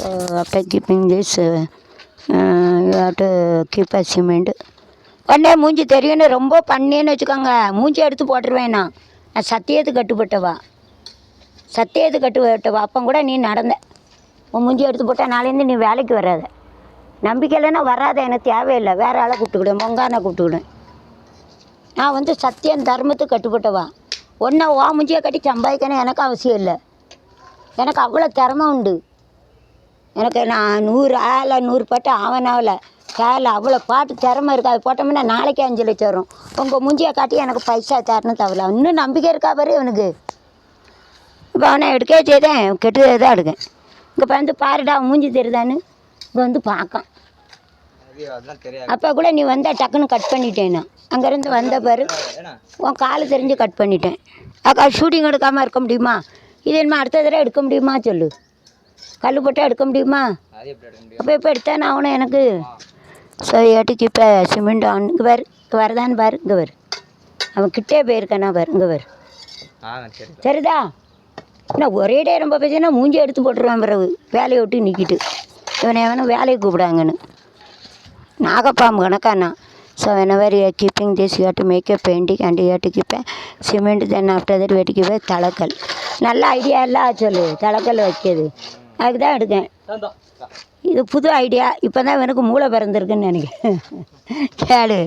After keeping this, you have to keep a cement. உடனே மூஞ்சி தெரியும்னு ரொம்ப பண்ணேன்னு வச்சுக்கோங்க, மூஞ்சி எடுத்து போட்டுருவேன். நான் சத்தியத்துக்கு கட்டுப்பட்டவா, சத்தியத்துக்கு கட்டுப்பட்டவா. அப்போ கூட நீ நடந்த உன் மூஞ்சி எடுத்து போட்டால் நாளேருந்து நீ வேலைக்கு வராத. நம்பிக்கை இல்லைன்னா வராத, எனக்கு தேவையில்லை. வேறு ஆளை கூப்பிட்டுக்கிடுவேன், மொங்கானை கூப்பிட்டுக்கிடுவேன். நான் வந்து சத்தியம் தர்மத்துக்கு கட்டுப்பட்டவா. ஒன்றை ஓ மூஞ்சியை கட்டி சம்பாதிக்கணும் எனக்கு அவசியம் இல்லை. எனக்கு அவ்வளோ திறமை உண்டு. எனக்கு நான் 100 ஆளை 100 பாட்டு ஆவனாவில் கேல அவ்வளோ பாட்டு திறமை இருக்குது. அது போட்டோம்னா நாளைக்கே 5 லட்சம் வரும். உங்கள் மூஞ்சியை காட்டி எனக்கு பைசா தரணும் தேவையில்ல. இன்னும் நம்பிக்கை இருக்கா பாரு இவனுக்கு. இப்போ அவனை எடுக்கவே செய்தேன், கெட்டதே தான் எடுக்கேன். இங்கே வந்து பாருடா மூஞ்சி தெரியுதான்னு இப்போ வந்து பார்க்கான். அப்போ கூட நீ வந்தால் டக்குன்னு கட் பண்ணிட்டேன்னா அங்கேருந்து வந்த பாரு உன் காலு தெரிஞ்சு கட் பண்ணிட்டேன். அக்கா ஷூட்டிங் எடுக்காமல் இருக்க முடியுமா? இது என்ன அடுத்த தடவை எடுக்க முடியுமா சொல்லு? கல் போட்டால் எடுக்க முடியுமா? அப்போ இப்போ எடுத்தானே ஆகணும் எனக்கு. ஸோ ஏட்டுக்கு இப்போ சிமெண்ட் ஆன் இங்கே பாரு, இங்கே வரதான்னு பாரு, இங்கே வரு. அவன் கிட்டே போயிருக்கானா பாரு, இங்கே வரு. சரிதா? என்ன ஒரே டே ரொம்ப பேசினா மூஞ்சி எடுத்து போட்டுருவான் பிறகு வேலையை விட்டு நிற்கிட்டு. இவனை எவனும் வேலைக்கு கூப்பிடாங்கன்னு நாகப்பாம்பு கணக்கானா. So whenever you are keeping this you have to make a painting and you have to keep a cement. Then after that you have to keep a தலக்கல். நல்ல ஐடியா இல்லை சொல்லு, தலக்கல் வைக்கிறது. அதுக்கு தான் எடுக்கேன். இது புது ஐடியா. இப்போ தான் இவனுக்கு மூளை பிறந்திருக்குன்னு நினைக்கிறேன். கேளு,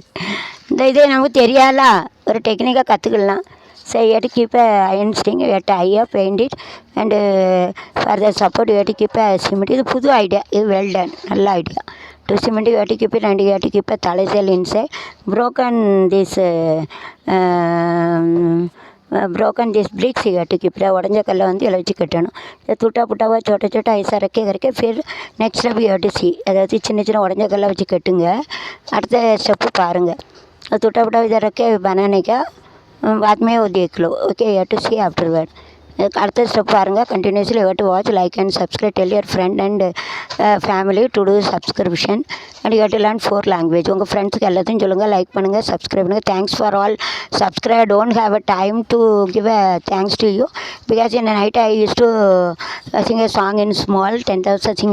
இந்த இதே நமக்கு தெரியாதா, ஒரு டெக்னிக்காக கற்றுக்கலாம். So you have to keep a iron string, you have to paint it and for the support you have to keep a cement. இது புது ஐடியா, இது well done, நல்ல idea. To cement you have to keep it and you have to keep a thalacel inside. Broken this bricks you have to keep. உடஞ்ச கல்லை வந்து இதில் வச்சு கட்டணும். இதை துட்டா புட்டாவா சோட்ட சோட்டா ஐஸாக இறக்க ஃபிர் next step you have to see. அதாவது சின்ன சின்ன உடஞ்ச கல்லை வச்சு கட்டுங்க. அடுத்த ஸ்டெப்பு பாருங்கள். அது துட்டா புட்டாவை இதை இறக்க बनाने बाद में वो देख लो. Okay, you have to see afterward. அடுத்த ஸ்டெப் பாருங்கள். Continuously you have to watch, like and subscribe, tell your friend and family to do subscription and you have to learn 4 language. உங்கள் ஃப்ரெண்ட்ஸுக்கு எல்லாத்தையும் சொல்லுங்கள், லைக் பண்ணுங்கள், சப்ஸ்கிரைப் பண்ணுங்கள். Thanks for all subscribe. Don't have a time to give a thanks to you because in night I use to sing a song in small 10,000 singer